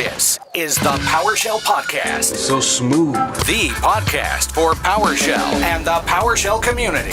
This is the PowerShell Podcast. So smooth. The podcast for PowerShell and the PowerShell community.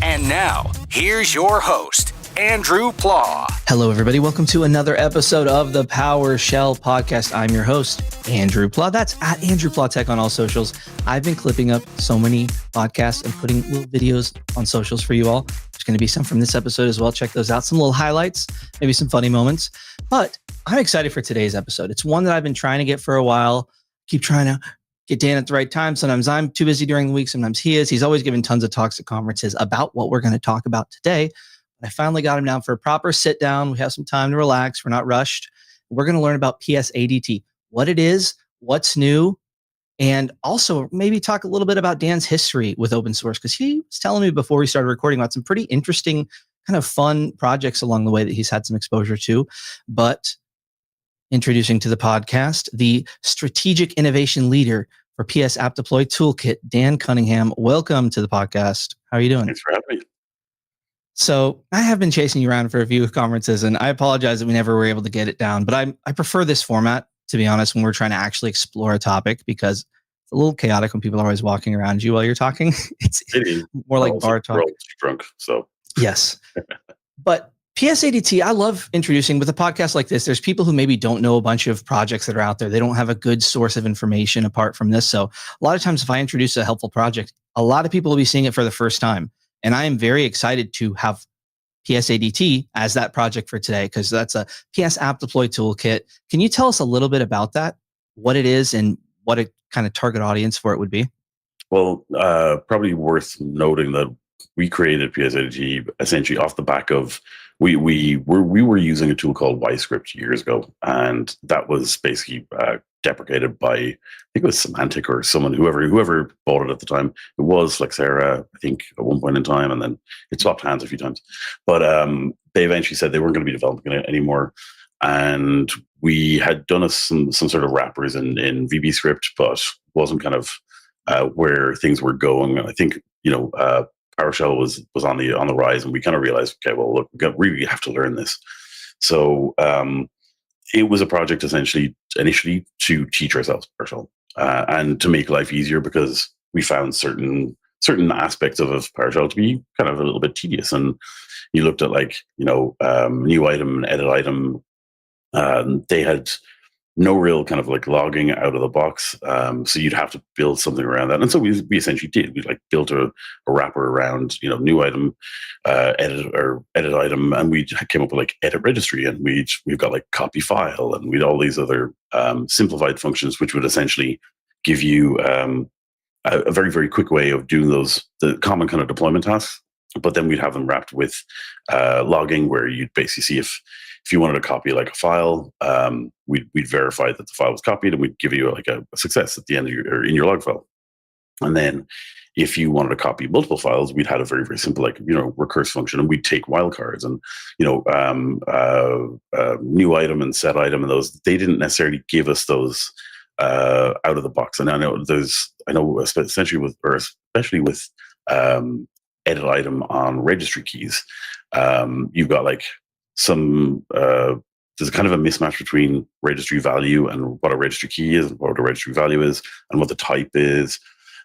And now, here's your host, Andrew Pla. Hello, everybody. Welcome to another episode of the PowerShell Podcast. I'm your host, Andrew Pla. That's at Andrew Pla Tech on all socials. I've been clipping up so many podcasts and putting little videos on socials for you all. There's going to be some from this episode as well. Check those out. Some little highlights, maybe some funny moments. But I'm excited for today's episode. It's one that I've been trying to get for a while. Keep trying to get Dan at the right time. Sometimes I'm too busy during the week. Sometimes he is. He's always giving tons of talks at conferences about what we're going to talk about today. I finally got him down for a proper sit down. We have some time to relax. We're not rushed. We're going to learn about PSADT, what it is, what's new, and also maybe talk a little bit about Dan's history with open source, because he was telling me before we started recording about some pretty interesting kind of fun projects along the way that he's had some exposure to. But introducing to the podcast, the strategic innovation leader for PS App Deployment Toolkit, Dan Cunningham. Welcome to the podcast. How are you doing? Thanks for having me. So I have been chasing you around for a few conferences, and I apologize that we never were able to get it down. But I prefer this format, to be honest, when we're trying to actually explore a topic, because it's a little chaotic when people are always walking around you while you're talking. It's more like bar talk. Drunk, so yes. But PSADT, I love introducing with a podcast like this. There's people who maybe don't know a bunch of projects that are out there. They don't have a good source of information apart from this. So a lot of times if I introduce a helpful project, a lot of people will be seeing it for the first time. And I am very excited to have PSADT as that project for today, because that's a PS App Deployment Toolkit. Can you tell us a little bit about that, what it is and what a kind of target audience for it would be? Well, probably worth noting that we created PSADT essentially off the back of we were using a tool called YScript years ago, and that was basically deprecated by, I think it was Semantic or someone, whoever bought it at the time. It was Flexera, I think, at one point in time, and then it swapped hands a few times. But they eventually said they weren't going to be developing it anymore, and we had done some sort of wrappers in VBScript, but wasn't kind of where things were going. I think PowerShell was on the rise, and we kind of realized, okay, well, look, we really have to learn this. So it was a project initially to teach ourselves PowerShell and to make life easier, because we found certain aspects of PowerShell to be kind of a little bit tedious. And you looked at new item and edit item. They had no real kind of like logging out of the box. So you'd have to build something around that. And so we essentially did. We built a wrapper around, new item, edit item. And we came up with edit registry, and we've got copy file, and we'd all these other simplified functions, which would essentially give you a very, very quick way of doing the common kind of deployment tasks. But then we'd have them wrapped with logging, where you'd basically see if you wanted to copy a file, we'd verify that the file was copied, and we'd give you a success at the end of in your log file. And then if you wanted to copy multiple files, we'd had a very, very simple recurse function, and we'd take wildcards and new item and set item, and those, they didn't necessarily give us those out of the box. And I know especially with edit item on registry keys, you've got there's kind of a mismatch between registry value and what a registry key is, and what a registry value is, and what the type is.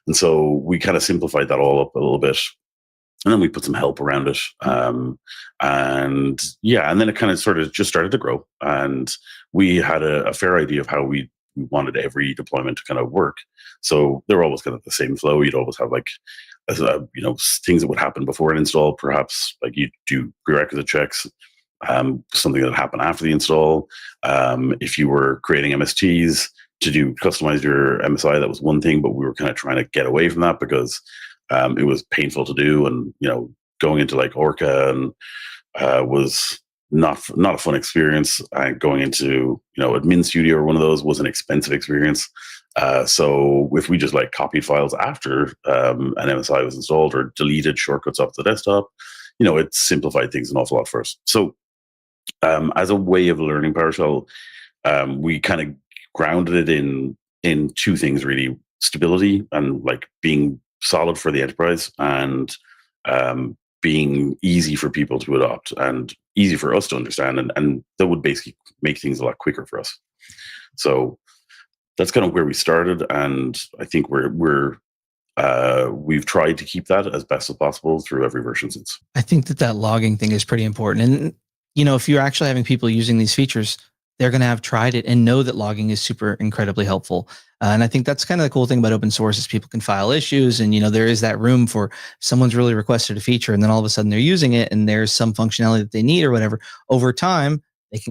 And so we kind of simplified that all up a little bit, and then we put some help around it. And then it kind of sort of just started to grow, and we had a fair idea of how we wanted every deployment to kind of work. So they were always kind of the same flow. You'd always have things that would happen before an install, perhaps you do prerequisite checks, something that happened after the install. If you were creating MSTs to customize your MSI, that was one thing, but we were kind of trying to get away from that because it was painful to do, and going into Orca and was not a fun experience. Going into Admin Studio or one of those was an expensive experience. So if we just copied files after an MSI was installed, or deleted shortcuts off the desktop, it simplified things an awful lot for us. So as a way of learning PowerShell, we kind of grounded it in two things really: stability and being solid for the enterprise, and being easy for people to adopt and easy for us to understand, and that would basically make things a lot quicker for us. So that's kind of where we started, and I think we've tried to keep that as best as possible through every version since. I think that logging thing is pretty important. And, if you're actually having people using these features, they're going to have tried it and know that logging is super incredibly helpful. And I think that's kind of the cool thing about open source is people can file issues, and, there is that room for someone's really requested a feature and then all of a sudden they're using it and there's some functionality that they need or whatever. Over time,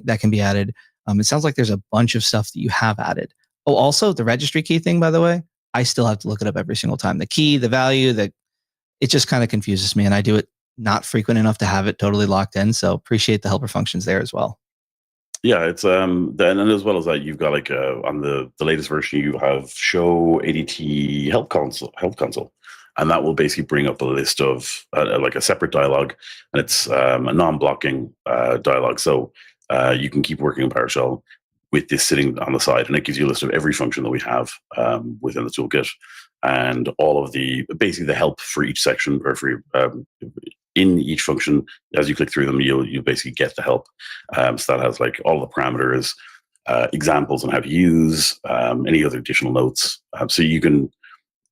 that can be added. It sounds like there's a bunch of stuff that you have added. Oh, also the registry key thing, by the way, I still have to look it up every single time. The key, the value, it just kind of confuses me, and I do it not frequent enough to have it totally locked in. So appreciate the helper functions there as well. Yeah, it's then, and as well as that, you've got like on the latest version, you have show ADT help console, and that will basically bring up a list of like a separate dialogue, and it's a non-blocking dialogue. So you can keep working in PowerShell with this sitting on the side, and it gives you a list of every function that we have within the toolkit, and all of basically the help for each section or for in each function. As you click through them, you'll basically get the help. So that has like all the parameters, examples on how to use, any other additional notes. So you can.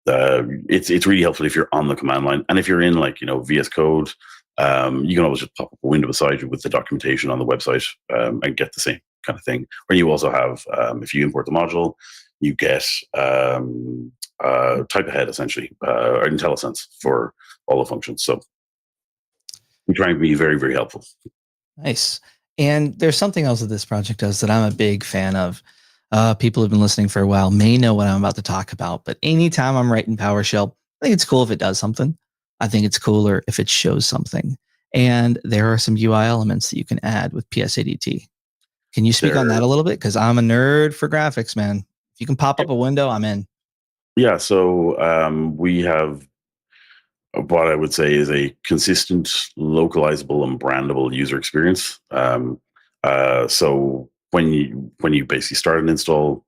It's really helpful if you're on the command line, and if you're in like VS Code, you can always just pop up a window beside you with the documentation on the website and get the same kind of thing. Or you also have, if you import the module, you get type ahead essentially, or IntelliSense for all the functions. So we try and be very, very helpful. Nice. And there's something else that this project does that I'm a big fan of. People who've been listening for a while may know what I'm about to talk about, but anytime I'm writing PowerShell, I think it's cool if it does something. I think it's cooler if it shows something. And there are some UI elements that you can add with PSADT. Can you speak on that a little bit? Because I'm a nerd for graphics, man. If you can pop up a window, I'm in. Yeah, so we have what I would say is a consistent, localizable, and brandable user experience. So when you basically start an install,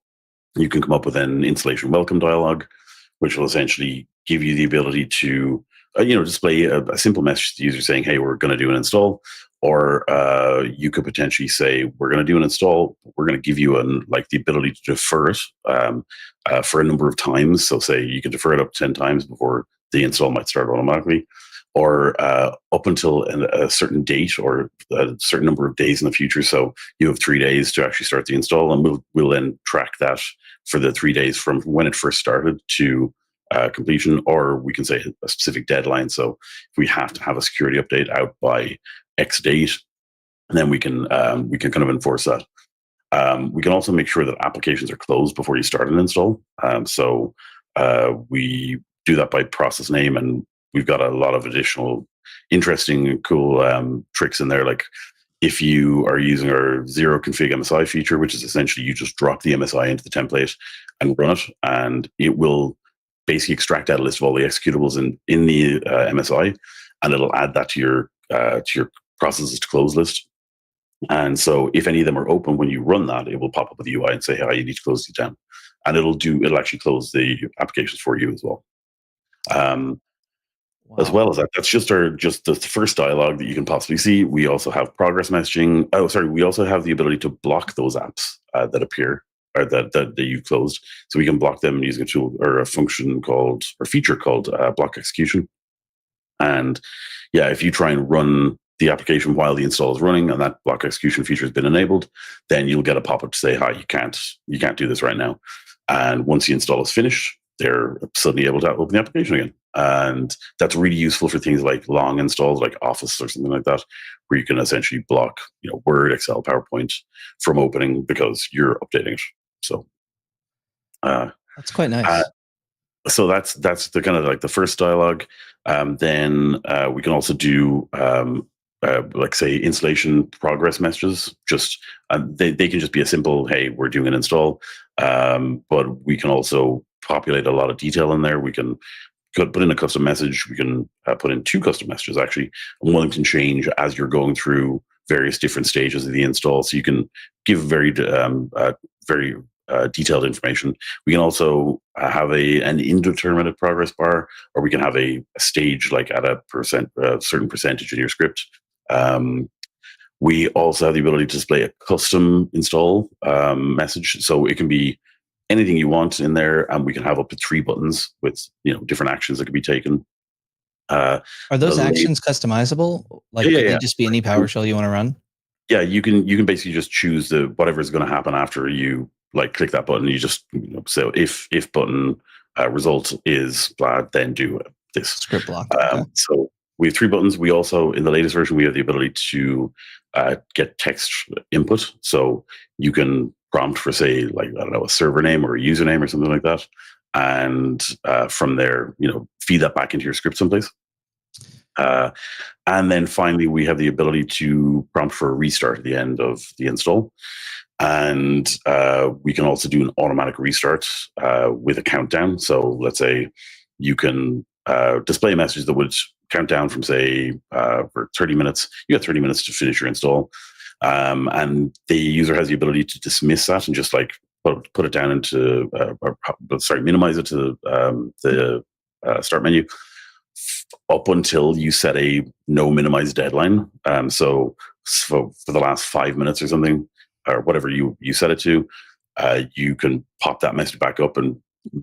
you can come up with an installation welcome dialog, which will essentially give you the ability to display a simple message to the user saying, "Hey, we're going to do an install," or you could potentially say, "We're going to do an install. We're going to give you the ability to defer it for a number of times." So, say you can defer it up to 10 times before the install might start automatically, or up until a certain date or a certain number of days in the future. So you have 3 days to actually start the install, and we'll then track that for the 3 days from when it first started to completion, or we can say a specific deadline. So if we have to have a security update out by X date, and then we can kind of enforce that. We can also make sure that applications are closed before you start an install. So we do that by process name, and we've got a lot of additional interesting and cool tricks in there. Like if you are using our zero config MSI feature, which is essentially you just drop the MSI into the template and run it, and it will basically extract out a list of all the executables in the MSI, and it'll add that to your processes to close list. And so if any of them are open when you run that, it will pop up with the UI and say, "Hi, you need to close these down," and it'll actually close the applications for you as well. Wow. As well as that, that's just the first dialogue that you can possibly see. We also have progress messaging. Oh, sorry, we also have the ability to block those apps that appear or that you've closed. So we can block them using a tool or a function called or feature called block execution. And yeah, if you try and run the application while the install is running and that block execution feature has been enabled, then you'll get a pop-up to say, "Hi, you can't do this right now." And once the install is finished, they're suddenly able to open the application again. And that's really useful for things like long installs, like Office or something like that, where you can essentially block, Word, Excel, PowerPoint from opening because you're updating it. So that's quite nice. So that's the kind of like the first dialogue. Then we can also do like say installation progress messages. Just they can just be a simple, "Hey, we're doing an install," but we can also populate a lot of detail in there. We can put in a custom message. We can put in 2 custom messages actually, and one can change as you're going through various different stages of the install. So you can give very detailed information. We can also have an indeterminate progress bar, or we can have a stage like at a certain percentage in your script. We also have the ability to display a custom install message. So it can be anything you want in there, and we can have up to 3 buttons with different actions that can be taken. Are those actions customizable? Like, could they just be any PowerShell you want to run? Yeah, you can basically just choose whatever is going to happen after you click that button. You just so if button result is blah, then do this script block. Okay. So we have 3 buttons. We also, in the latest version, we have the ability to get text input. So you can prompt for, say, I don't know, a server name or a username or something like that, and from there, feed that back into your script someplace. And then finally, we have the ability to prompt for a restart at the end of the install. And we can also do an automatic restart with a countdown. So let's say you can display a message that would count down from, say, for 30 minutes. You have 30 minutes to finish your install. And the user has the ability to dismiss that and just put it down into, minimize it to the start menu up until you set a no minimize deadline. So for the last 5 minutes or something, or whatever you set it to, you can pop that message back up and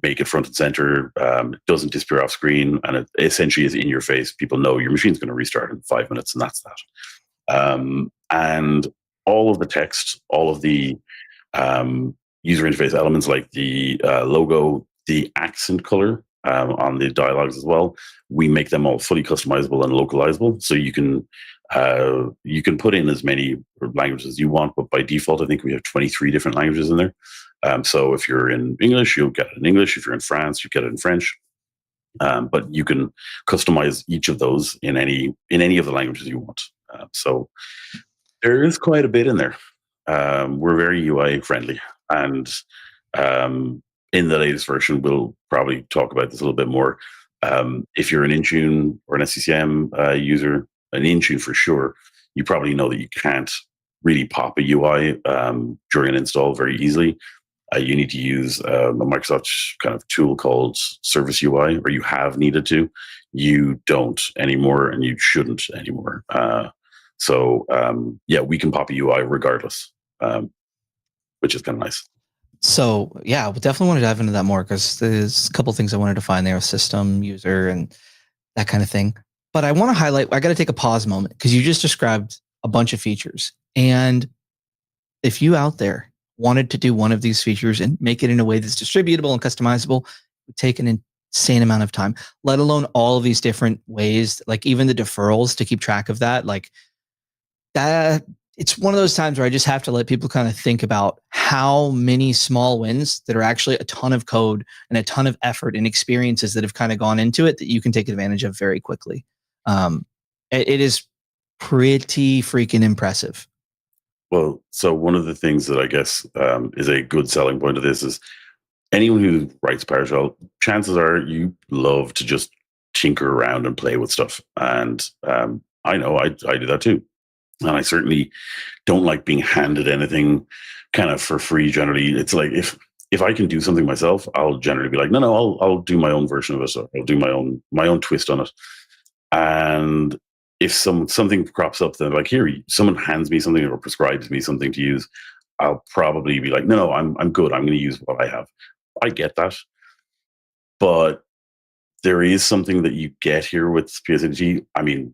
make it front and center. It doesn't disappear off screen, and it essentially is in your face. People know your machine's going to restart in 5 minutes, and that's that. And all of the text, all of the user interface elements like the logo, the accent color on the dialogs as well, we make them all fully customizable and localizable. So you can put in as many languages as you want, but by default, I think we have 23 different languages in there. So if you're in English, you'll get it in English. If you're in France, you get it in French. But you can customize each of those in any of the languages you want. So there is quite a bit in there. We're very UI friendly, and in the latest version, we'll probably talk about this a little bit more. If you're an Intune or an SCCM user, an Intune for sure, you probably know that you can't really pop a UI during an install very easily. You need to use a Microsoft kind of tool called ServiceUI, or you have needed to. You don't anymore, and you shouldn't anymore. So we can pop a UI regardless, which is kind of nice. So yeah, we definitely want to dive into that more, because there's a couple of things I wanted to find there: system, user, and that kind of thing. But I want to highlight, I got to take a pause moment, because you just described a bunch of features. And if you out there wanted to do one of these features and make it in a way that's distributable and customizable, it would take an insane amount of time, let alone all of these different ways, like even the deferrals to keep track of that. Like that, it's one of those times where I just have to let people kind of think about how many small wins that are actually a ton of code and a ton of effort and experiences that have kind of gone into it that you can take advantage of very quickly. It is pretty freaking impressive. Well, so one of the things that I guess is a good selling point of this is anyone who writes PowerShell, chances are you love to just tinker around and play with stuff. And I know I do that too. And I certainly don't like being handed anything kind of for free. Generally, it's like if I can do something myself, I'll generally be like, no, I'll do my own version of it. So I'll do my own twist on it. And if something crops up, then like here, someone hands me something or prescribes me something to use, I'll probably be like, no, I'm good. I'm going to use what I have. I get that, but there is something that you get here with PSADT. I mean,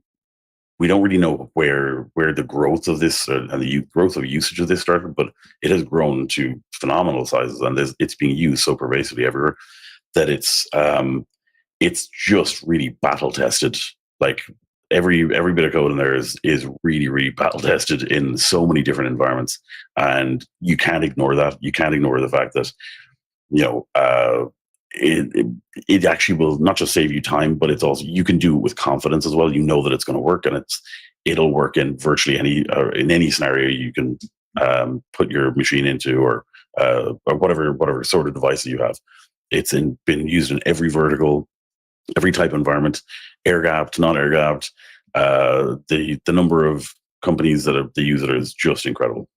we don't really know where the growth of this and the growth of usage of this started, but it has grown to phenomenal sizes, and it's being used so pervasively everywhere that it's just really battle tested. Like every bit of code in there is really, really battle tested in so many different environments, and you can't ignore that. You can't ignore the fact that it actually will not just save you time, but it's also, you can do it with confidence as well. You know that it's going to work, and it'll work in virtually any scenario you can put your machine into, or whatever sort of device that you have. It's been used in every vertical, every type of environment, air gapped, non air gapped. The number of companies that use it is just incredible.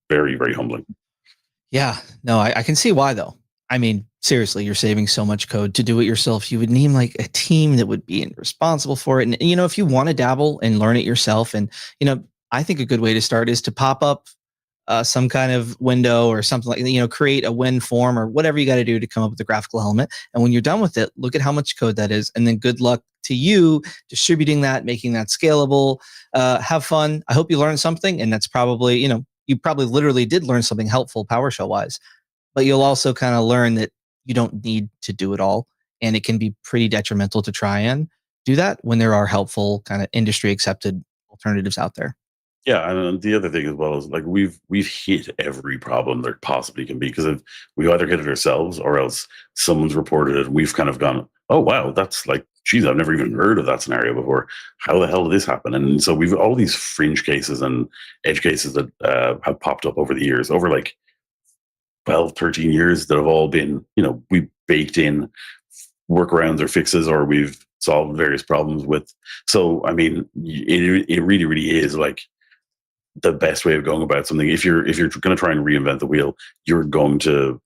Very, very humbling. Yeah, no, I can see why though. I mean, seriously, you're saving so much code. To do it yourself, you would need like a team that would be responsible for it. And, if you want to dabble and learn it yourself, and, I think a good way to start is to pop up some kind of window or something like, create a win form or whatever you got to do to come up with a graphical element. And when you're done with it, look at how much code that is. And then good luck to you distributing that, making that scalable. Have fun. I hope you learned something. And that's probably, you probably literally did learn something helpful PowerShell wise, but you'll also kind of learn that you don't need to do it all. And it can be pretty detrimental to try and do that when there are helpful kind of industry accepted alternatives out there. Yeah, and the other thing as well is like we've hit every problem there possibly can be, because we either hit it ourselves or else someone's reported it and we've kind of gone, oh wow, that's like, geez, I've never even heard of that scenario before. How the hell did this happen? And so we've all these fringe cases and edge cases that have popped up over the years, over like 12, 13 years, that have all been, we baked in workarounds or fixes, or we've solved various problems with. So I mean, it really, really is like the best way of going about something. If you're going to try and reinvent the wheel, you're going to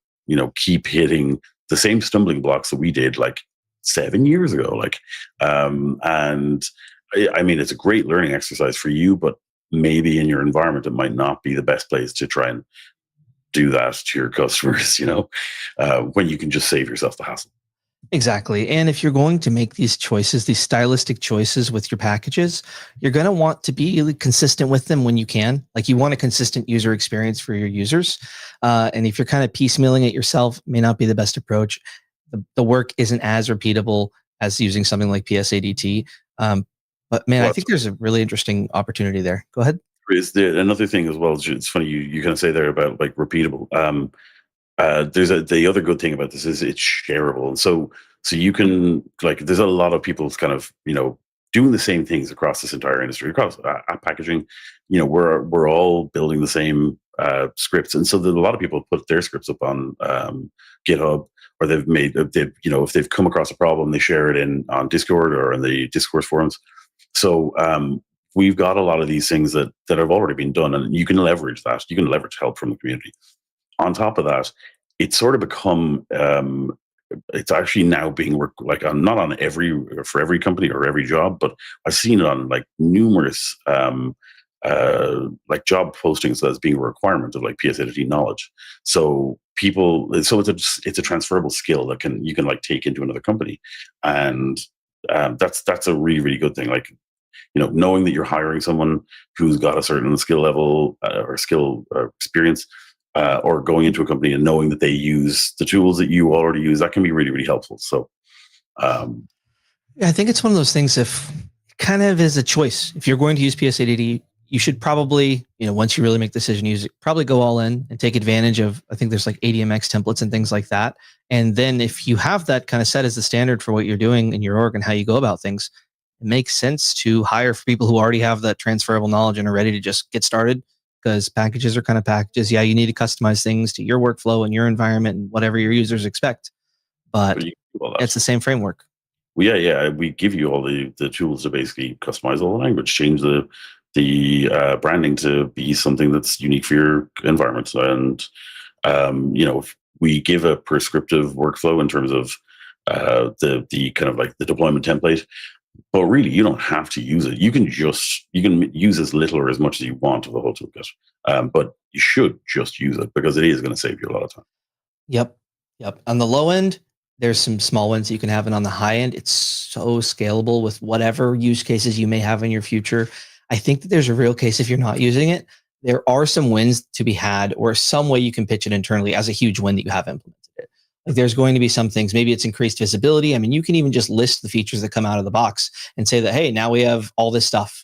keep hitting the same stumbling blocks that we did like 7 years ago. Like, and I mean, it's a great learning exercise for you, but maybe in your environment, it might not be the best place to try and do that to your customers. When you can just save yourself the hassle. Exactly. And if you're going to make these choices, these stylistic choices with your packages, you're going to want to be consistent with them when you can. Like, you want a consistent user experience for your users. And if you're kind of piecemealing it yourself, may not be the best approach. The work isn't as repeatable as using something like PSADT. But man, I think there's a really interesting opportunity there. Go ahead. Is there another thing as well? It's funny you kind of say there about like repeatable. The other good thing about this is it's shareable, and so you can, like, there's a lot of people kind of doing the same things across this entire industry, across app packaging. We're all building the same scripts, and so a lot of people put their scripts up on GitHub, or if they've come across a problem, they share it on Discord or in the Discourse forums. So we've got a lot of these things that have already been done, and you can leverage that. You can leverage help from the community. On top of that, it's sort of become, it's actually now being worked like on, not on for every company or every job, but I've seen it on like numerous like job postings as being a requirement of like PSADT knowledge. So it's a transferable skill that you can like take into another company, and that's a really, really good thing. Like, knowing that you're hiring someone who's got a certain skill level or skill experience. Or going into a company and knowing that they use the tools that you already use, that can be really, really helpful. So, I think it's one of those things. If kind of is a choice, if you're going to use PSADT, you should probably, once you really make the decision, use it, probably go all in and take advantage of. I think there's like ADMX templates and things like that. And then if you have that kind of set as the standard for what you're doing in your org and how you go about things, it makes sense to hire for people who already have that transferable knowledge and are ready to just get started. Because packages are kind of packages. Yeah, you need to customize things to your workflow and your environment and whatever your users expect. But it's the same framework. Well, yeah. We give you all the tools to basically customize all the language, change the branding to be something that's unique for your environment. And, we give a prescriptive workflow in terms of the kind of like the deployment template. But really, you don't have to use it. You can use as little or as much as you want of the whole toolkit. But you should just use it, because it is going to save you a lot of time. Yep. On the low end, there's some small ones you can have, and on the high end, it's so scalable with whatever use cases you may have in your future. I think that there's a real case if you're not using it. There are some wins to be had, or some way you can pitch it internally as a huge win that you have implemented it. Like, there's going to be some things, maybe it's increased visibility. I mean, you can even just list the features that come out of the box and say that, hey, now we have all this stuff.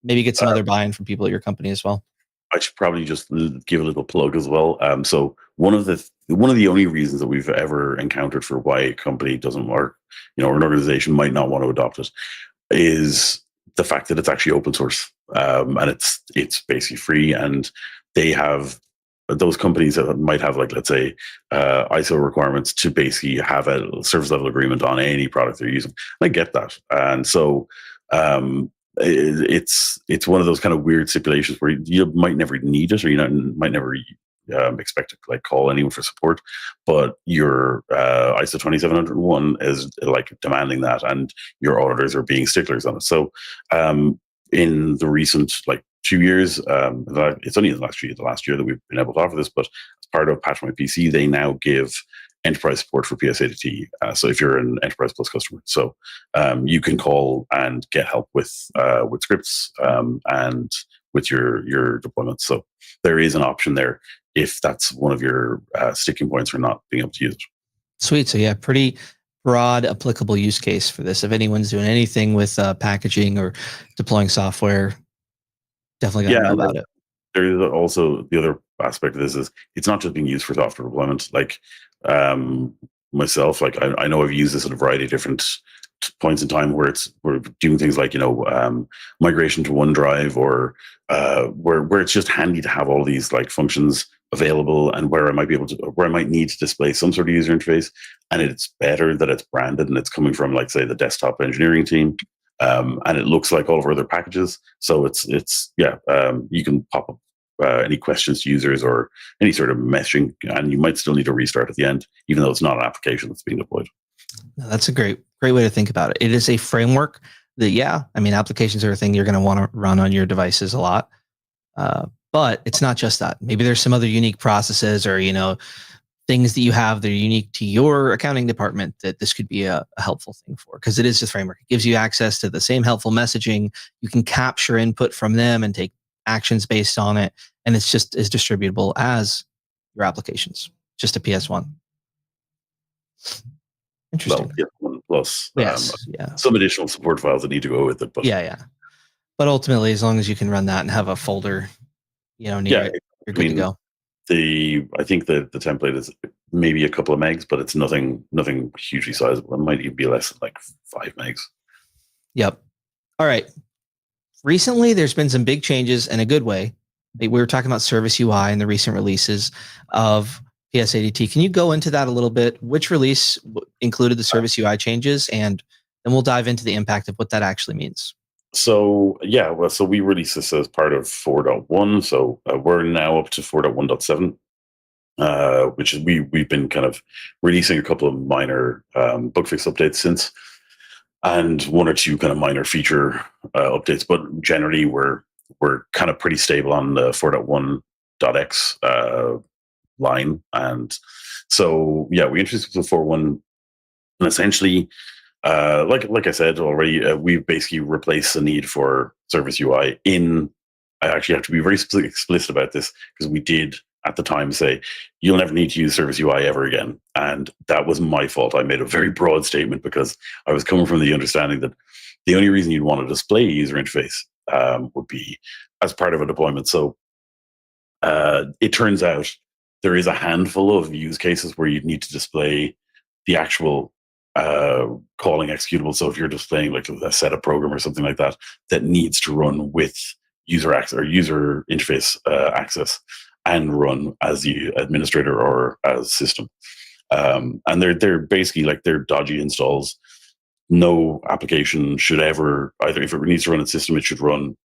Maybe get some other buy-in from people at your company as well. I should probably just give a little plug as well. So one of the only reasons that we've ever encountered for why a company doesn't work, or an organization might not want to adopt it, is the fact that it's actually open source, and it's basically free, and they have those companies that might have, like, let's say, ISO requirements to basically have a service level agreement on any product they're using. I get that, and so it's one of those kind of weird stipulations where you might never need it, or might never expect to like call anyone for support, but your ISO 27701 is like demanding that, and your auditors are being sticklers on it. So in the recent 2 years, it's only in the last year that we've been able to offer this, but as part of Patch My PC, they now give enterprise support for PSADT. So if you're an Enterprise Plus customer, so you can call and get help with scripts and with your deployments. So there is an option there if that's one of your sticking points for not being able to use it. Sweet. So yeah, pretty broad applicable use case for this. If anyone's doing anything with packaging or deploying software, definitely got to know about it. There is also the other aspect of this is it's not just being used for software deployment. Myself, I know I've used this at a variety of different points in time where we're doing things like migration to OneDrive or where it's just handy to have all these functions available, and where I might need to display some sort of user interface, and it's better that it's branded and it's coming from say the desktop engineering team, and it looks like all of our other packages. So you can pop up any questions to users or any sort of messaging, and you might still need to restart at the end, even though it's not an application that's being deployed. That's a great way to think about it. It is a framework that, applications are a thing you're going to want to run on your devices a lot. But it's not just that. Maybe there's some other unique processes or, things that you have that are unique to your accounting department that this could be a helpful thing for, because it is just a framework. It gives you access to the same helpful messaging. You can capture input from them and take actions based on it. And it's just as distributable as your applications, just a PS1. Interesting. Well, PS1 plus yeah. Some additional support files that need to go with it. But yeah. But ultimately, as long as you can run that and have a folder, near it, you're good to go. I think the template is maybe a couple of megs, but it's nothing hugely sizable. It might even be less than 5 megs. Yep. All right. Recently, there's been some big changes in a good way. We were talking about ServiceUI and the recent releases of PSADT. Can you go into that a little bit? Which release included the ServiceUI changes? And then we'll dive into the impact of what that actually means. So we released this as part of 4.1. So we're now up to 4.1.7, which is we've been kind of releasing a couple of minor bug fix updates since, and one or two kind of minor feature updates. But generally, we're kind of pretty stable on the 4.1.x line. And so we introduced the 4.1, and essentially, like I said already, we've basically replaced the need for ServiceUI I actually have to be very explicit about this, because we did at the time say, you'll never need to use ServiceUI ever again. And that was my fault. I made a very broad statement because I was coming from the understanding that the only reason you'd want to display a user interface would be as part of a deployment. So it turns out there is a handful of use cases where you'd need to display the actual calling executable. So if you're displaying a setup program or something like that needs to run with user access or user interface access and run as the administrator or as system, and they're basically they're dodgy installs. No application should ever, either if it needs to run its system, it should run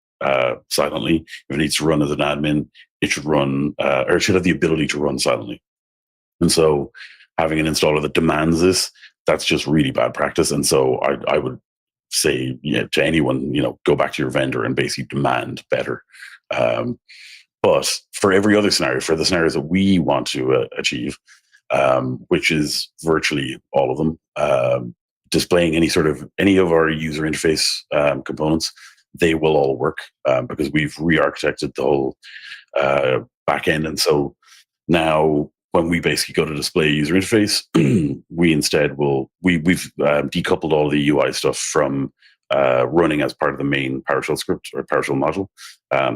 silently. If it needs to run as an admin, it should run or it should have the ability to run silently. And so having an installer that demands this, that's just really bad practice. And so I would say to anyone, go back to your vendor and basically demand better. But for every other scenario, for the scenarios that we want to achieve, which is virtually all of them, displaying any of our user interface components, they will all work because we've re-architected the whole back end. And so now when we basically go to display a user interface, we instead we've decoupled all the UI stuff from running as part of the main PowerShell script or PowerShell module.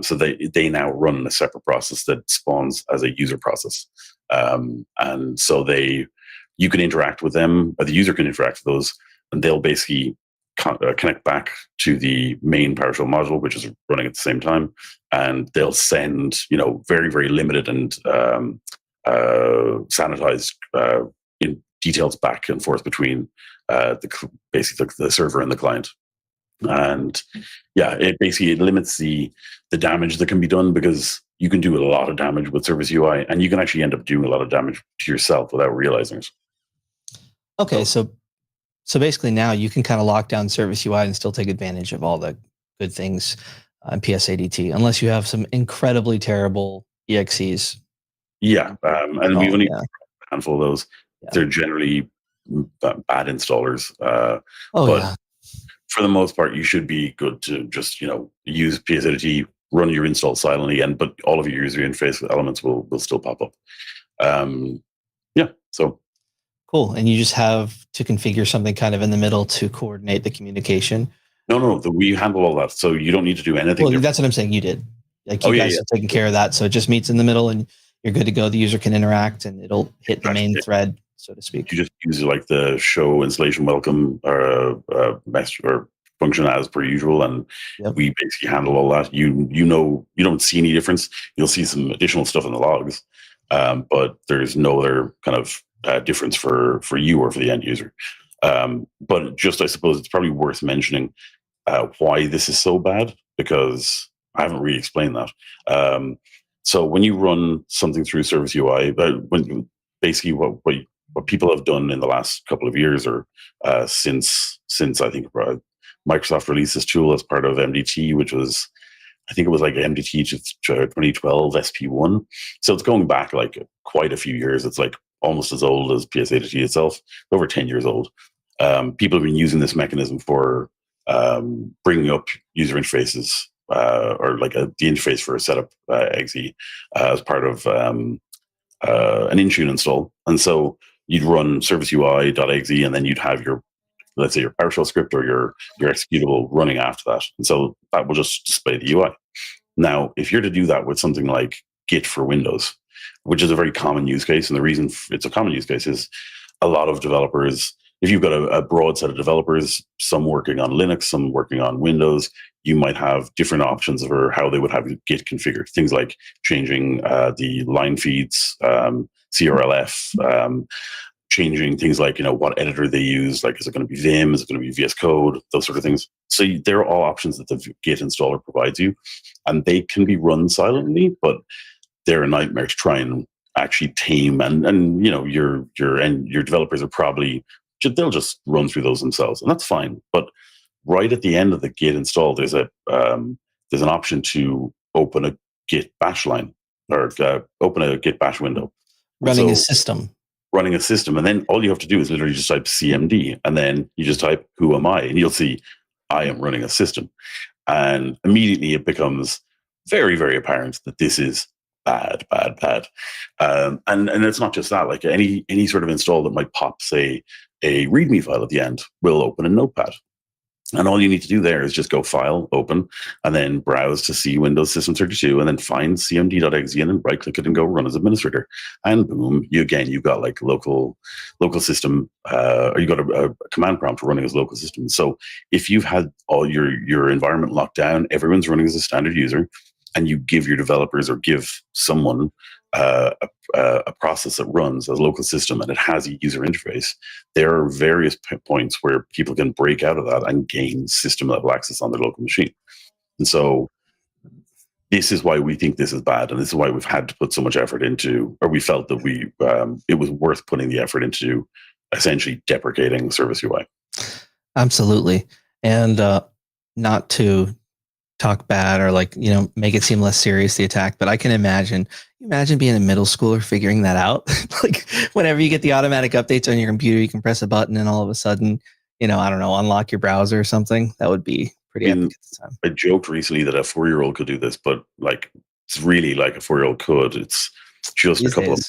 So they now run in a separate process that spawns as a user process. And so you can interact with them, or the user can interact with those, and they'll basically connect back to the main PowerShell module, which is running at the same time, and they'll send very, very limited and sanitized in details back and forth between basically the server and the client. And it limits the damage that can be done, because you can do a lot of damage with ServiceUI, and you can actually end up doing a lot of damage to yourself without realizing it. Okay, so basically now you can kind of lock down ServiceUI and still take advantage of all the good things in PSADT, unless you have some incredibly terrible EXEs. Yeah, and we've only Yeah. a handful of those. Yeah. They're generally bad installers. Oh, but yeah. for the most part, you should be good to just, use PSADT, run your install silently, but all of your user interface elements will still pop up. So cool. And you just have to configure something kind of in the middle to coordinate the communication. No, we handle all that, so you don't need to do anything. Well, that's what I'm saying. You did. Like you guys have taken care of that, so it just meets in the middle, and you're good to go. The user can interact, and it'll hit the main thread, so to speak. You just use like the show installation welcome or message or function as per usual, and we basically handle all that. You don't see any difference. You'll see some additional stuff in the logs, but there's no other kind of difference for you or for the end user. But just I suppose it's probably worth mentioning why this is so bad, because I haven't really explained that. So when you run something through ServiceUI, basically what people have done in the last couple of years, or since I think Microsoft released this tool as part of MDT, which was, I think it was like MDT 2012 SP1. So it's going back like quite a few years. It's like almost as old as PSADT itself, over 10 years old. People have been using this mechanism for bringing up user interfaces or like the interface for a setup exe as part of an Intune install. And so you'd run ServiceUI.exe, and then you'd have your, let's say, your PowerShell script or your executable running after that. And so that will just display the UI. Now, if you're to do that with something like Git for Windows, which is a very common use case, and the reason it's a common use case is a lot of developers, if you've got a broad set of developers, some working on Linux, some working on Windows, you might have different options for how they would have Git configured. Things like changing the line feeds, CRLF, changing things like, what editor they use, like is it going to be Vim, is it going to be VS Code, those sort of things. So they're all options that the Git installer provides you, and they can be run silently, but they're a nightmare to try and actually tame. And your developers are probably, they'll just run through those themselves, and that's fine. But right at the end of the Git install, there's an option to open a Git bash line, or open a Git bash window. Running a system. And then all you have to do is literally just type CMD, and then you just type who am I, and you'll see I am running a system. And immediately it becomes very, very apparent that this is bad. And it's not just that, like any sort of install that might pop, say, a README file at the end will open a notepad. And all you need to do there is just go File, Open, and then browse to see Windows System 32, and then find cmd.exe and then right-click it and go Run as Administrator. And boom, you've got like local system, or you got a command prompt for running as local system. So if you've had all your environment locked down, everyone's running as a standard user, and you give your developers or give someone a process that runs as a local system and it has a user interface, there are various points where people can break out of that and gain system level access on their local machine. And so this is why we think this is bad, and this is why we've had to put so much effort into, or we felt that it was worth putting the effort into essentially deprecating ServiceUI. Absolutely. And not to talk bad or make it seem less serious, the attack, but I can imagine being a middle schooler figuring that out. Like whenever you get the automatic updates on your computer, you can press a button and all of a sudden, I don't know, unlock your browser or something. That would be pretty epic at the time. I joked recently that a 4-year-old could do this, but it's really like a 4-year-old could. It's just a couple of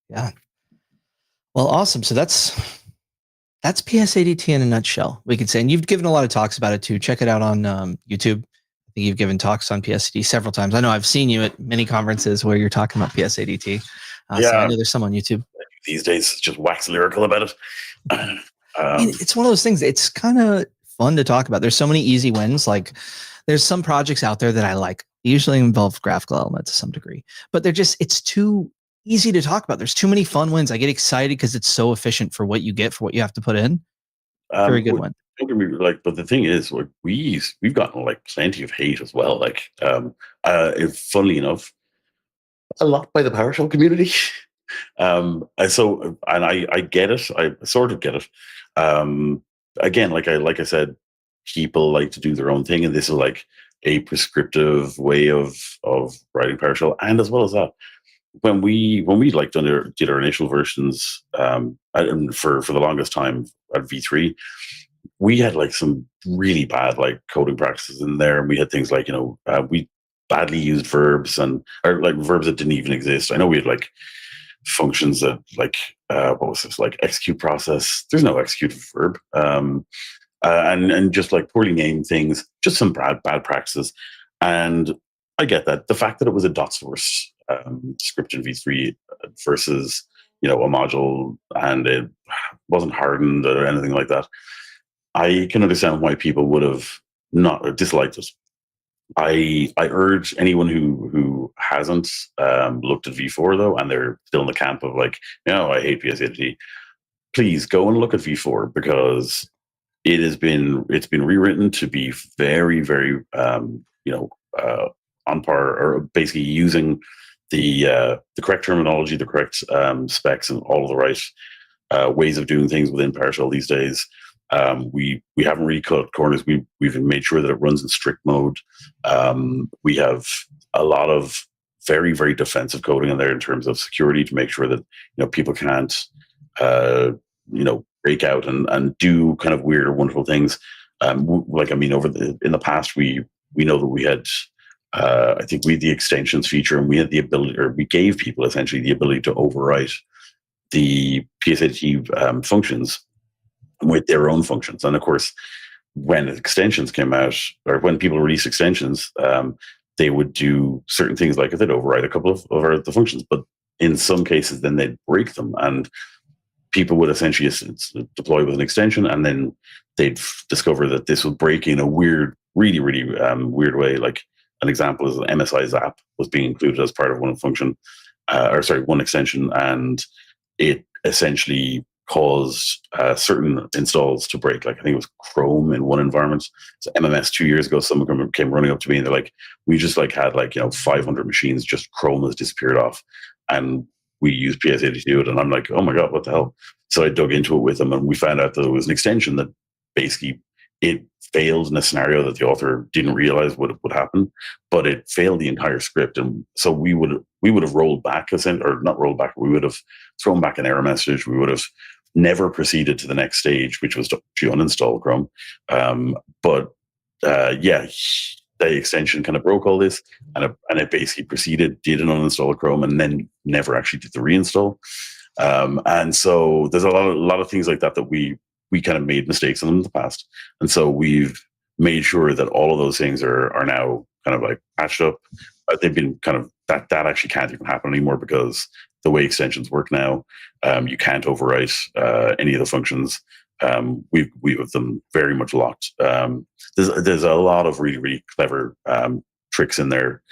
Yeah. Well, awesome. So that's PSADT in a nutshell, we could say. And you've given a lot of talks about it too. Check it out on YouTube. I think you've given talks on PSADT several times. I know I've seen you at many conferences where you're talking about PSADT. So I know there's some on YouTube. These days, it's just wax lyrical about it. It's one of those things. It's kind of fun to talk about. There's so many easy wins. Like there's some projects out there that I like. They usually involve graphical elements to some degree, but it's too easy to talk about. There's too many fun wins. I get excited because it's so efficient for what you get for what you have to put in. Very good one. But the thing is, we've gotten plenty of hate as well. Funnily enough, a lot by the PowerShell community. I get it. I sort of get it. Again, like I said, people like to do their own thing, and this is like a prescriptive way of writing PowerShell. And as well as that, when we like did our initial versions, and for the longest time at V3, we had like some really bad like coding practices in there, and we had things like we badly used verbs or like verbs that didn't even exist. I know we had like functions that like what was this, like execute process. There's no execute verb, and just like poorly named things, just some bad practices. And I get that. The fact that it was a dot source script in V3 versus a module, and it wasn't hardened or anything like that, I can understand why people would have not disliked it. I urge anyone who hasn't looked at V4 though, and they're still in the camp of like, I hate PSADT, please go and look at V4, because it's been rewritten to be very, very on par, or basically using the correct terminology, the correct specs, and all of the right ways of doing things within PowerShell these days. We haven't really cut corners. We've made sure that it runs in strict mode. We have a lot of very, very defensive coding in there in terms of security to make sure that people can't break out and do kind of weird or wonderful things. In the past we know that we had I think we had the extensions feature, and we had the ability, or we gave people essentially the ability to overwrite the PSADT functions with their own functions. And of course, when extensions came out, or when people release extensions, they would do certain things, like they'd override a couple of the functions, but in some cases then they'd break them, and people would essentially deploy with an extension, and then they'd discover that this was breaking in a weird, really, really weird way. Like an example is MSI Zap was being included as part of one function, one extension, and it essentially caused certain installs to break. Like I think it was Chrome in one environment. So MMS 2 years ago, someone came running up to me and they're like, we just like had 500 machines, just Chrome has disappeared off, and we use PSADT to do it. And I'm like, oh my God, what the hell? So I dug into it with them, and we found out that it was an extension that basically it failed in a scenario that the author didn't realize would happen, but it failed the entire script. And so we would have rolled back, or not rolled back, we would have thrown back an error message. We would have never proceeded to the next stage, which was to uninstall Chrome. The extension kind of broke all this, and it basically proceeded, did an uninstall of Chrome, and then never actually did the reinstall. And so there's a lot of things like that we kind of made mistakes in the past. And so we've made sure that all of those things are now kind of like patched up. They've been kind of, that actually can't even happen anymore, because the way extensions work now, you can't overwrite any of the functions. We have them very much locked. There's a lot of really, really clever tricks in there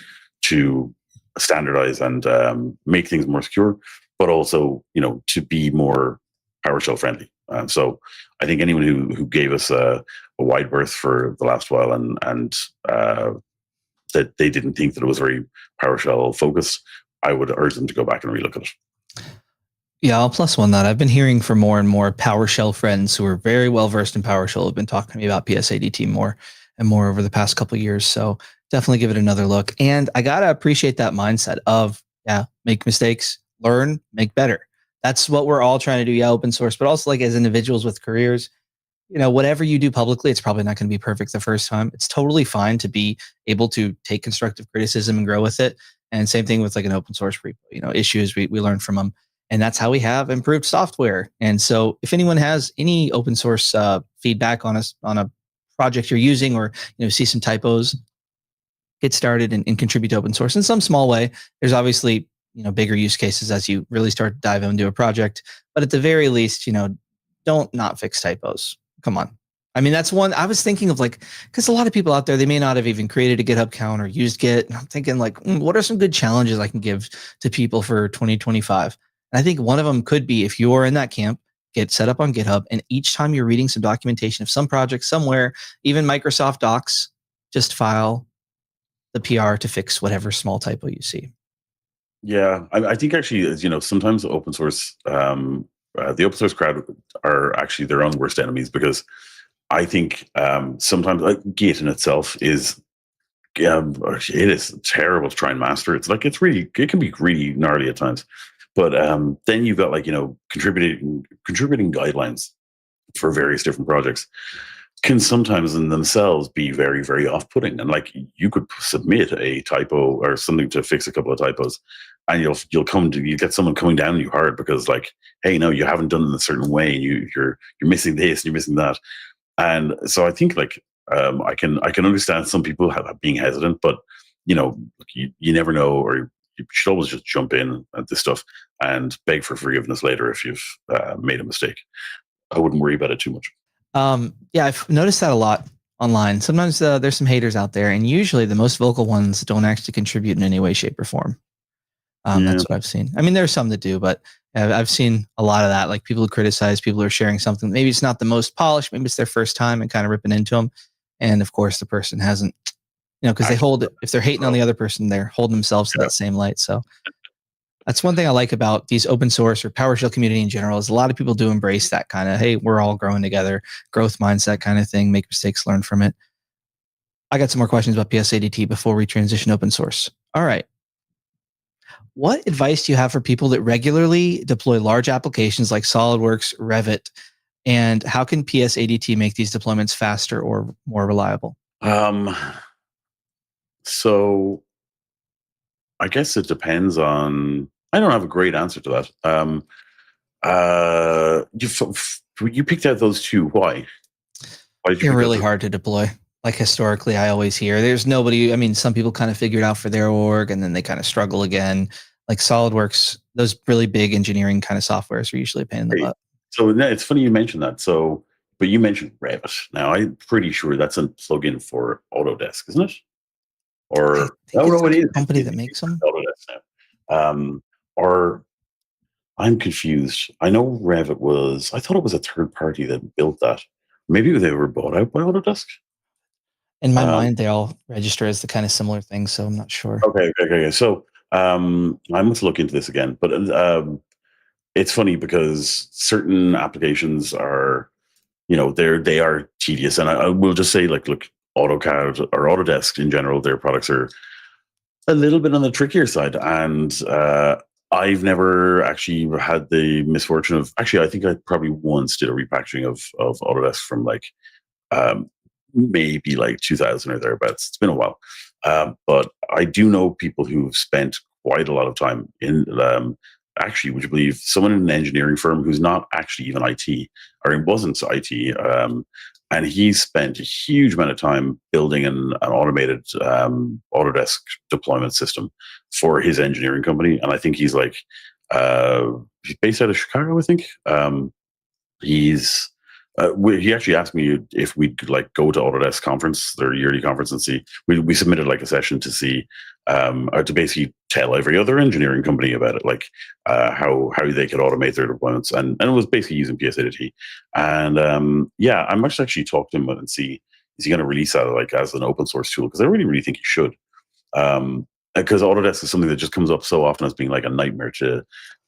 to standardize and make things more secure, but also to be more PowerShell friendly. So I think anyone who gave us a wide berth for the last while and that they didn't think that it was very PowerShell focused, I would urge them to go back and relook at it. Yeah, I'll plus one that. I've been hearing from more and more PowerShell friends who are very well versed in PowerShell have been talking to me about PSADT more and more over the past couple of years. So definitely give it another look. And I got to appreciate that mindset of, make mistakes, learn, make better. That's what we're all trying to do. Yeah, open source, but also like as individuals with careers, whatever you do publicly, it's probably not going to be perfect the first time. It's totally fine to be able to take constructive criticism and grow with it. And same thing with like an open source repo, issues, we learn from them. And that's how we have improved software. And so if anyone has any open source feedback on a project you're using, or see some typos, get started and contribute to open source in some small way. There's obviously bigger use cases as you really start to dive into a project. But at the very least, don't not fix typos. Come on. I mean, that's one I was thinking of, like, because a lot of people out there, they may not have even created a GitHub account or used Git. And I'm thinking like, what are some good challenges I can give to people for 2025? And I think one of them could be, if you're in that camp, get set up on GitHub. And each time you're reading some documentation of some project somewhere, even Microsoft Docs, just file the PR to fix whatever small typo you see. Yeah, I think actually, sometimes the open source crowd are actually their own worst enemies, because I think sometimes like Git in itself is it is terrible to try and master. It's like it can be really gnarly at times. But then you've got like contributing guidelines for various different projects can sometimes in themselves be very, very off-putting. And like you could submit a typo or something to fix a couple of typos, and you get someone coming down on you hard because like, hey, no, you haven't done it in a certain way, and you're missing this and you're missing that. And so I think like I can understand some people being hesitant, but you never know, or you should always just jump in at this stuff and beg for forgiveness later if you've made a mistake. I wouldn't worry about it too much. Yeah, I've noticed that a lot online. Sometimes there's some haters out there, and usually the most vocal ones don't actually contribute in any way, shape, or form. That's what I've seen. I mean, there's some that do, but I've seen a lot of that. Like people who criticize, people who are sharing something. Maybe it's not the most polished. Maybe it's their first time and kind of ripping into them. And of course, the person hasn't, because they hold it. If they're hating on the other person, they're holding themselves to that same light. So that's one thing I like about these open source or PowerShell community in general is a lot of people do embrace that kind of, hey, we're all growing together, growth mindset kind of thing, make mistakes, learn from it. I got some more questions about PSADT before we transition open source. All right. What advice do you have for people that regularly deploy large applications like SolidWorks, Revit, and how can PSADT make these deployments faster or more reliable? So I guess it depends on. I don't have a great answer to that. You picked out those two. Why? They're really hard to deploy. Like historically, I always hear there's nobody. I mean, some people kind of figured out for their org, and then they kind of struggle again. Like SolidWorks, those really big engineering kind of softwares are usually a pain in the butt. So it's funny you mentioned that. So, but you mentioned Revit. Now, I'm pretty sure that's a plugin for Autodesk, isn't it? Or no, it is a company that makes them. Autodesk now. Or I'm confused. I know Revit was. I thought it was a third party that built that. Maybe they were bought out by Autodesk. In my mind, they all register as the kind of similar thing, so I'm not sure. Okay. So I must look into this again. But it's funny because certain applications are, they are tedious, and I will just say, like, look, AutoCAD or Autodesk in general, their products are a little bit on the trickier side, and I've never actually had the misfortune of. Actually, I think I probably once did a repackaging of Autodesk from like. Maybe like 2000 or thereabouts. It's been a while. But I do know people who've spent quite a lot of time in, actually, would you believe, someone in an engineering firm who's not actually even IT, or it wasn't IT, and he spent a huge amount of time building an automated Autodesk deployment system for his engineering company. And I think he's like, he's based out of Chicago, I think. He actually asked me if we'd like go to Autodesk conference, their yearly conference, and see. We submitted like a session to see, to basically tell every other engineering company about it, like how they could automate their deployments, and it was basically using PSADT. And I must actually talk to him and see is he going to release that like as an open source tool, because I really think he should. Because Autodesk is something that just comes up so often as being like a nightmare to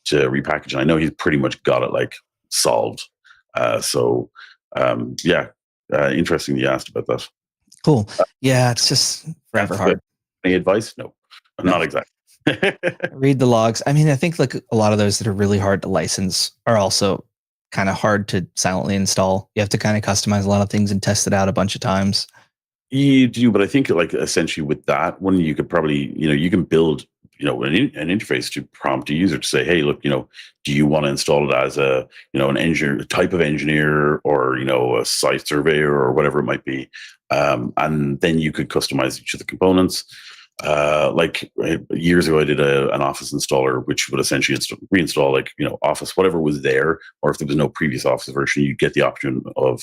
repackage, and I know he's pretty much got it like solved. Interesting you asked about that. Cool. Yeah, it's just forever hard. Any advice? No, not exactly. Read the logs. I mean, I think like a lot of those that are really hard to license are also kind of hard to silently install. You have to kind of customize a lot of things and test it out a bunch of times. You do, but I think like essentially with that one, you could probably, you can build, an interface to prompt a user to say, hey, look, do you want to install it as an engineer, type of engineer, or, a site surveyor or whatever it might be. And then you could customize each of the components. Like years ago, I did an Office installer, which would essentially reinstall like, Office, whatever was there, or if there was no previous Office version, you get the option of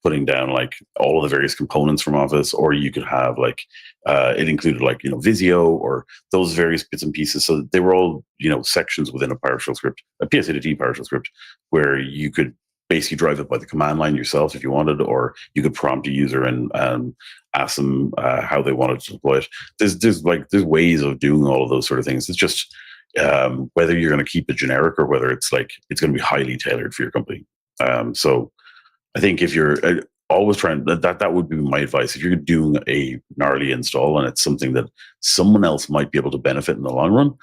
putting down like all of the various components from Office, or you could have like, it included like, Visio or those various bits and pieces. So they were all, sections within a PowerShell script, a PSADT PowerShell script, where you could basically drive it by the command line yourself if you wanted, or you could prompt a user and ask them how they wanted to deploy it. There's ways of doing all of those sort of things. It's just whether you're going to keep it generic or whether it's like it's going to be highly tailored for your company. So I think if you're always try and that would be my advice. If you're doing a gnarly install and it's something that someone else might be able to benefit in the long run,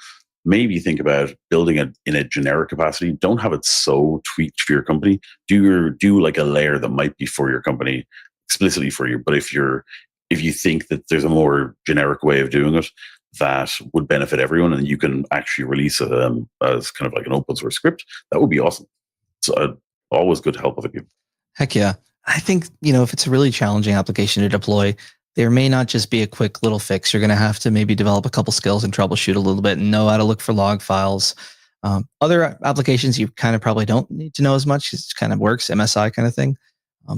maybe think about building it in a generic capacity. Don't have it so tweaked for your company. Do like a layer that might be for your company, explicitly for you. But if you think that there's a more generic way of doing it that would benefit everyone, and you can actually release it as kind of like an open source script, that would be awesome. So always good to help other people. Heck yeah. I think, if it's a really challenging application to deploy, there may not just be a quick little fix. You're going to have to maybe develop a couple skills and troubleshoot a little bit and know how to look for log files. Other applications you kind of probably don't need to know as much. It kind of works, MSI kind of thing,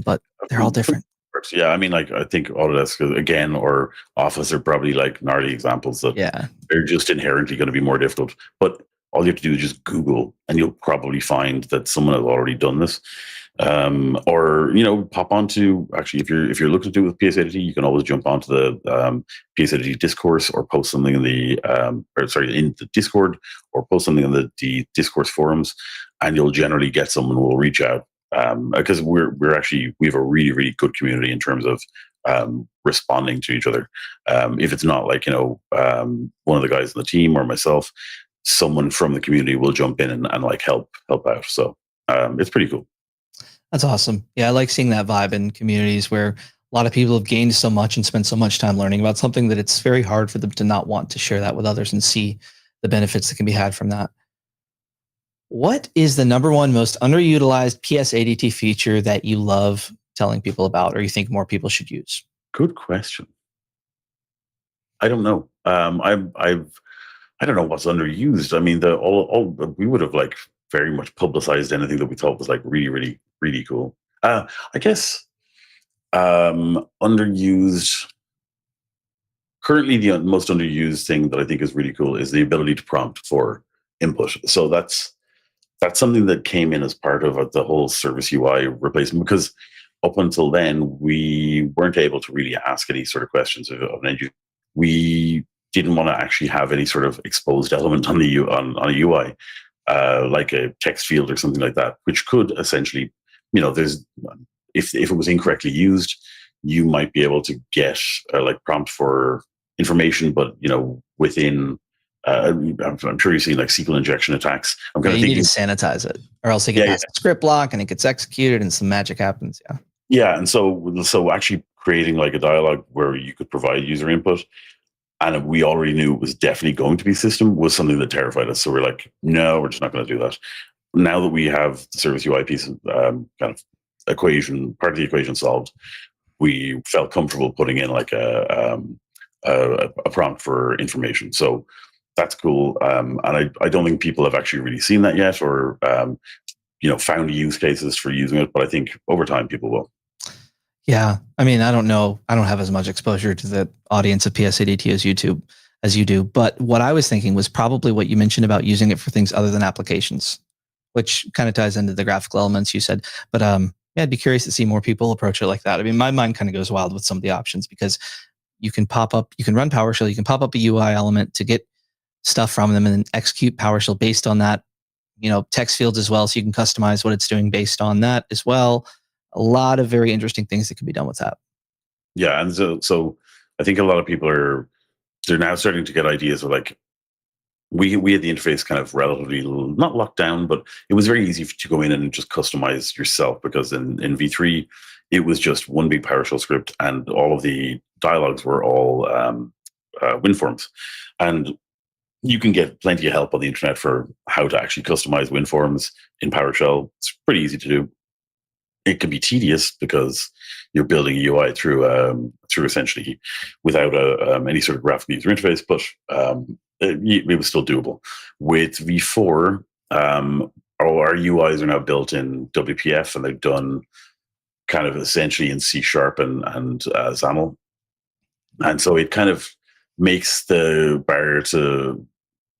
but they're all different. Yeah, I mean, like I think Autodesk again or Office are probably like gnarly examples that they're just inherently going to be more difficult. But all you have to do is just Google, and you'll probably find that someone has already done this. Or pop onto, actually, if you're looking to do it with PSADT, you can always jump onto the PSADT discourse or post something in in the Discord, or post something in the discourse forums, and you'll generally get someone who will reach out. Because we have a really, really good community in terms of responding to each other. If it's not like one of the guys on the team or myself, someone from the community will jump in and like help out. So it's pretty cool. That's awesome. Yeah, I like seeing that vibe in communities where a lot of people have gained so much and spent so much time learning about something that it's very hard for them to not want to share that with others and see the benefits that can be had from that. What is the number one most underutilized PSADT feature that you love telling people about, or you think more people should use? Good question. I don't know. I don't know what's underused. I mean, we would have like very much publicized anything that we thought was like really, really, really cool. I guess underused. Currently, the most underused thing that I think is really cool is the ability to prompt for input. So that's something that came in as part of the whole ServiceUI replacement, because up until then, we weren't able to really ask any sort of questions of an end user. We didn't want to actually have any sort of exposed element on a UI, like a text field or something like that, which could essentially, there's if it was incorrectly used, you might be able to get like prompt for information, but within. I'm sure you've seen like SQL injection attacks. I'm kind of thinking you need to sanitize it, or else you get a script block and it gets executed and some magic happens. Yeah, and so actually creating like a dialogue where you could provide user input, and we already knew it was definitely going to be system, was something that terrified us. So we're like, no, we're just not going to do that. Now that we have the ServiceUI piece kind of part of the equation solved, we felt comfortable putting in like a prompt for information. So that's cool. And I don't think people have actually really seen that yet, or found use cases for using it. But I think over time people will. Yeah. I mean, I don't know. I don't have as much exposure to the audience of PSADT as you do. But what I was thinking was probably what you mentioned about using it for things other than applications, which kind of ties into the graphical elements you said. But I'd be curious to see more people approach it like that. I mean, my mind kind of goes wild with some of the options, because you can run PowerShell, you can pop up a UI element to get stuff from them and then execute PowerShell based on that, text fields as well. So you can customize what it's doing based on that as well. A lot of very interesting things that can be done with that. Yeah. And so I think a lot of people they're now starting to get ideas of like, we had the interface kind of relatively not locked down, but it was very easy to go in and just customize yourself, because in V3, it was just one big PowerShell script and all of the dialogues were all WinForms. And you can get plenty of help on the internet for how to actually customize WinForms in PowerShell. It's pretty easy to do. It can be tedious because you're building a UI through essentially without any sort of graphical user interface, but it was still doable. With V4, our UIs are now built in WPF, and they're done kind of essentially in C# and XAML. And so it kind of makes the barrier to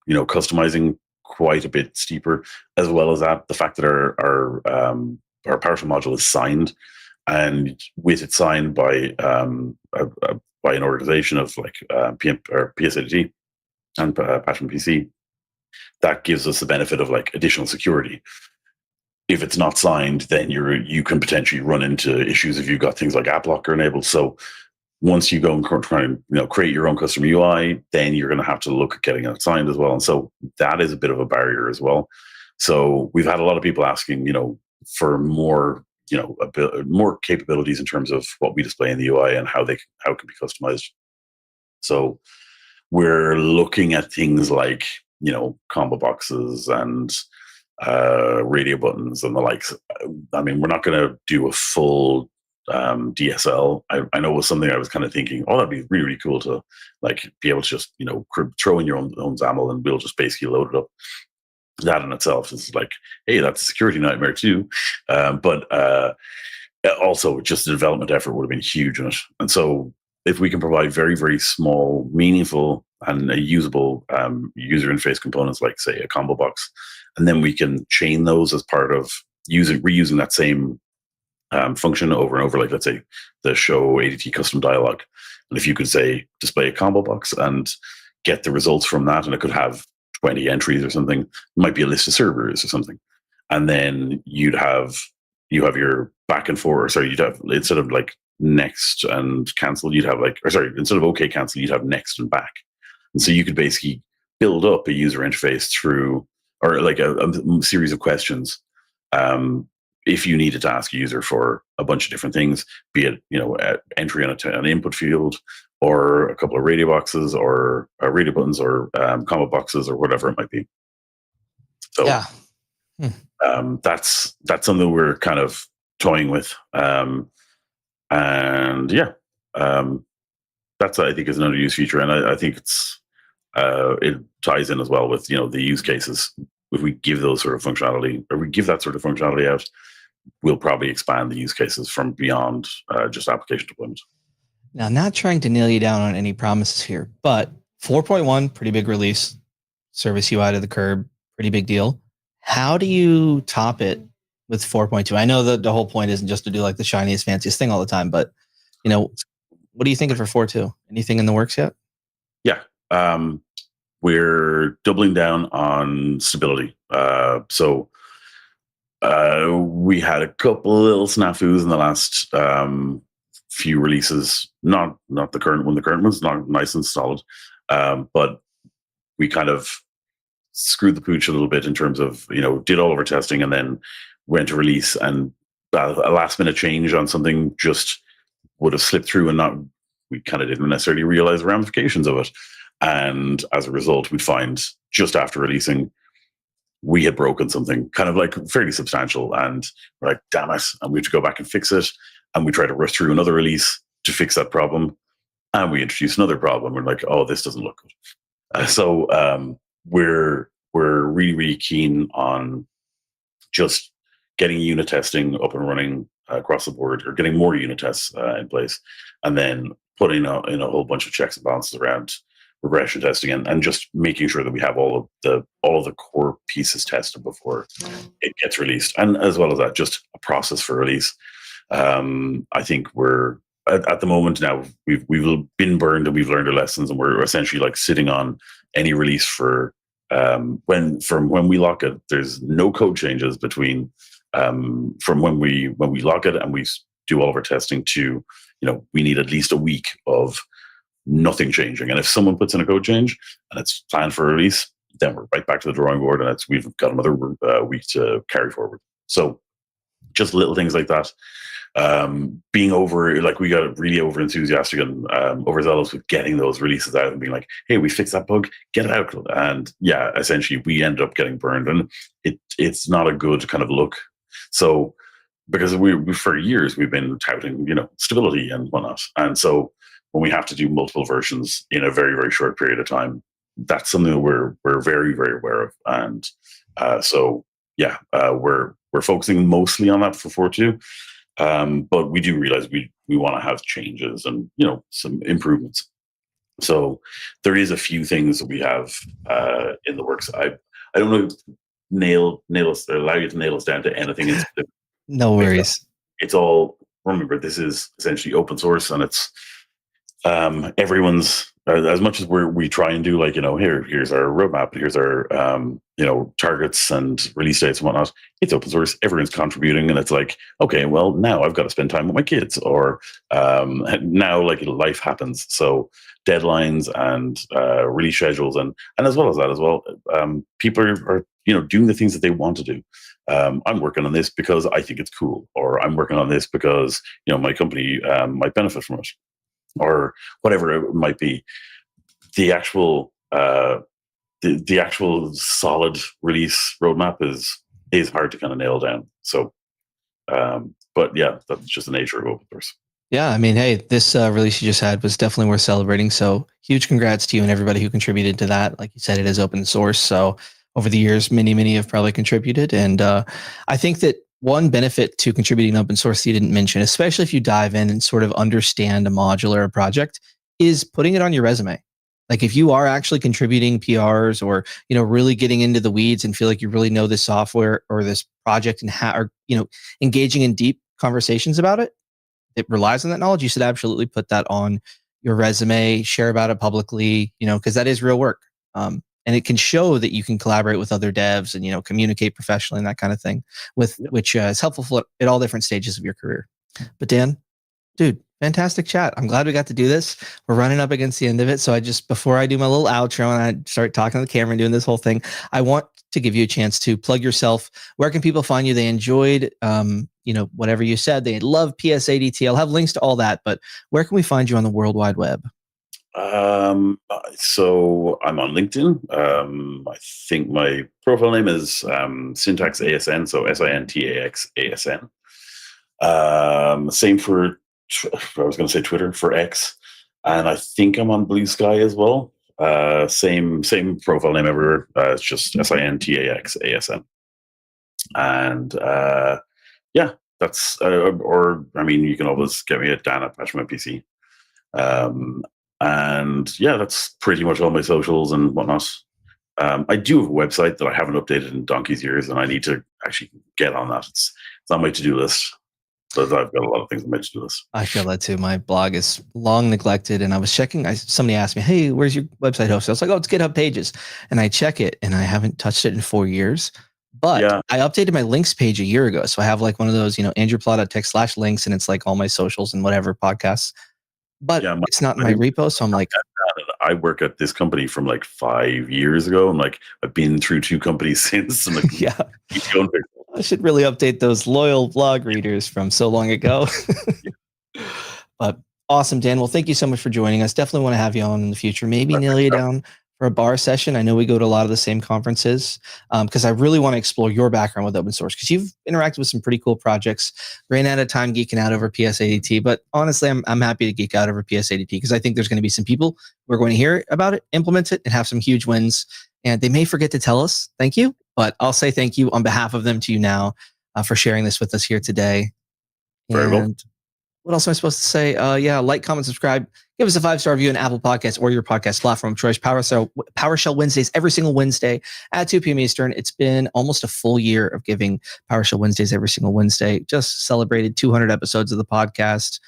customizing quite a bit steeper, as well as that the fact that our PowerShell module is signed, and with it signed by an organization of like PSADT and Patron PC, that gives us the benefit of like additional security. if it's not signed, then you can potentially run into issues if you've got things like app locker enabled. So once you go and try and create your own custom UI, then you're going to have to look at getting it signed as well. And so that is a bit of a barrier as well. So we've had a lot of people asking, for more, more capabilities in terms of what we display in the UI and how it can be customized. So we're looking at things like, combo boxes and radio buttons and the likes. I mean, we're not going to do a full DSL. I know it was something I was kind of thinking, that'd be really, really cool to be able to just, throw in your own XAML and we'll just basically load it up. That in itself is hey, that's a security nightmare too. But also just the development effort would have been huge in it. And so if we can provide very, very small, meaningful and usable user interface components, like say a combo box, and then we can chain those as part of reusing that same function over and over, like let's say the show ADT custom dialog. And if you could say display a combo box and get the results from that, and it could have 20 entries or something, it might be a list of servers or something. And then you have your back and forth, sorry, you'd have, instead of next and cancel, you'd have instead of OK cancel, you'd have next and back. And so you could basically build up a user interface through, or a series of questions. If you needed to ask a user for a bunch of different things, be it, entry on an input field, or a couple of radio boxes, or radio buttons, or combo boxes, or whatever it might be. So yeah. That's something we're kind of toying with. And yeah, that's, I think, is another use feature. And I think it ties in as well with, the use cases. If we give those sort of functionality, or we give that sort of functionality out, we'll probably expand the use cases from beyond just application deployment. Now, not trying to nail you down on any promises here, but 4.1, pretty big release, ServiceUI to the curb, pretty big deal. How do you top it with 4.2? I know that the whole point isn't just to do the shiniest, fanciest thing all the time, but what are you thinking for 4.2? Anything in the works yet? Yeah. We're doubling down on stability. So we had a couple little snafus in the last few releases. Not the current one. The current one's not nice and solid, but we kind of screwed the pooch a little bit in terms of did all of our testing and then went to release, and a last minute change on something just would have slipped through, and we kind of didn't necessarily realize the ramifications of it. And as a result, we'd find just after releasing, we had broken something kind of fairly substantial, and we're like, damn it. And we had to go back and fix it. And we tried to rush through another release to fix that problem. And we introduced another problem. We're like, oh, this doesn't look good. So we're really, really keen on just getting unit testing up and running across the board, or getting more unit tests in place, and then putting in a whole bunch of checks and balances around regression testing, and just making sure that we have all of the core pieces tested before it gets released. And as well as that, just a process for release. I think we're at the moment now, we've been burned and we've learned our lessons, and we're essentially sitting on any release for when we lock it. There's no code changes between from when we lock it and we do all of our testing to we need at least a week of nothing changing. And if someone puts in a code change and it's planned for release, then we're right back to the drawing board, and we've got another week to carry forward. So just little things like that. Being we got really over enthusiastic and overzealous with getting those releases out and being like, hey, we fixed that bug, get it out. And yeah, essentially we ended up getting burned, and it's not a good kind of look. So because we for years we've been touting, stability and whatnot. And so when we have to do multiple versions in a very, very short period of time, that's something that we're very, very aware of. And so yeah, we're focusing mostly on that for 4.2. But we do realize we want to have changes and some improvements. So there is a few things that we have in the works. I don't know allow you to nail us down to anything. No worries. It's all, remember, this is essentially open source, and it's everyone's as much as we try and do, like, here's our roadmap, here's our targets and release dates and whatnot. It's open source, everyone's contributing, and it's like, okay, well, now I've got to spend time with my kids, or now, like, life happens, so deadlines and release schedules, and as well as that as well, people are doing the things that they want to do. I'm working on this because I think it's cool, or I'm working on this because my company might benefit from it, or whatever it might be. The actual the actual solid release roadmap is hard to kind of nail down. So, but yeah, that's just the nature of open source. Yeah, I mean, hey, this release you just had was definitely worth celebrating. So huge congrats to you and everybody who contributed to that. Like you said, it is open source. So over the years, many have probably contributed. And I think that one benefit to contributing open source that you didn't mention, especially if you dive in and sort of understand a module or a project, is putting it on your resume. Like if you are actually contributing PRs, or really getting into the weeds and feel like you really know this software or this project, and engaging in deep conversations about it, it relies on that knowledge. You should absolutely put that on your resume, share about it publicly, because that is real work. And it can show that you can collaborate with other devs and, communicate professionally and that kind of thing, which is helpful at all different stages of your career. But Dan, dude, fantastic chat. I'm glad we got to do this. We're running up against the end of it. So before I do my little outro and I start talking to the camera and doing this whole thing, I want to give you a chance to plug yourself. Where can people find you? They enjoyed, whatever you said. They love PSADT. I'll have links to all that, but where can we find you on the World Wide Web? So I'm on LinkedIn. I think my profile name is Syntax ASN, so SINTAX ASN. Same for I was going to say Twitter, for X, and I think I'm on Blue Sky as well. Same profile name everywhere. It's just SINTAX ASN, and that's you can always get me at Dan at PatchMyPC. And yeah, that's pretty much all my socials and whatnot. I do have a website that I haven't updated in donkey's years, and I need to actually get on that. It's on my to-do list. So I've got a lot of things on my to-do list. I feel that too. My blog is long neglected, and I was checking. Somebody asked me, "Hey, where's your website hosted?" I was like, "Oh, it's GitHub Pages," and I check it, and I haven't touched it in 4 years. But yeah, I updated my links page a year ago, so I have like one of those, andrewpla.tech/links, and it's like all my socials and whatever podcasts. But it's not in my repo, so I'm like, I work at this company from like 5 years ago. I'm like, I've been through 2 companies since. I'm like, yeah, I should really update those loyal blog readers from so long ago. But awesome, Dan. Well, thank you so much for joining us. Definitely want to have you on in the future. Maybe nail you down for a bar session. I know we go to a lot of the same conferences because I really want to explore your background with open source, because you've interacted with some pretty cool projects. Ran out of time geeking out over PSADT, but honestly, I'm happy to geek out over PSADT because I think there's going to be some people who are going to hear about it, implement it, and have some huge wins. And they may forget to tell us thank you, but I'll say thank you on behalf of them to you now for sharing this with us here today. Very well. What else am I supposed to say? Like, comment, subscribe. Give us a 5-star review on Apple Podcasts or your podcast platform of choice. PowerShell Wednesdays every single Wednesday at 2 p.m. Eastern. It's been almost a full year of giving PowerShell Wednesdays every single Wednesday. Just celebrated 200 episodes of the podcast.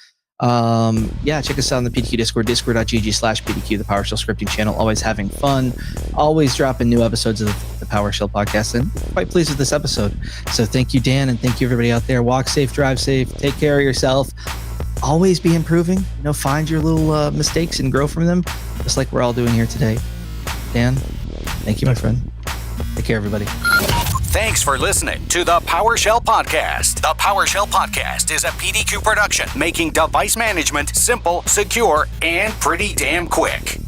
Check us out on the PDQ Discord, discord.gg/PDQ, the PowerShell scripting channel. Always having fun, always dropping new episodes of the PowerShell podcast, and quite pleased with this episode. So thank you, Dan, and thank you everybody out there. Walk safe, drive safe, take care of yourself. Always be improving. Find your little mistakes and grow from them, just like we're all doing here today. Dan, thank you, my friend. Take care, everybody. Thanks for listening to the PowerShell Podcast. The PowerShell Podcast is a PDQ production, making device management simple, secure, and pretty damn quick.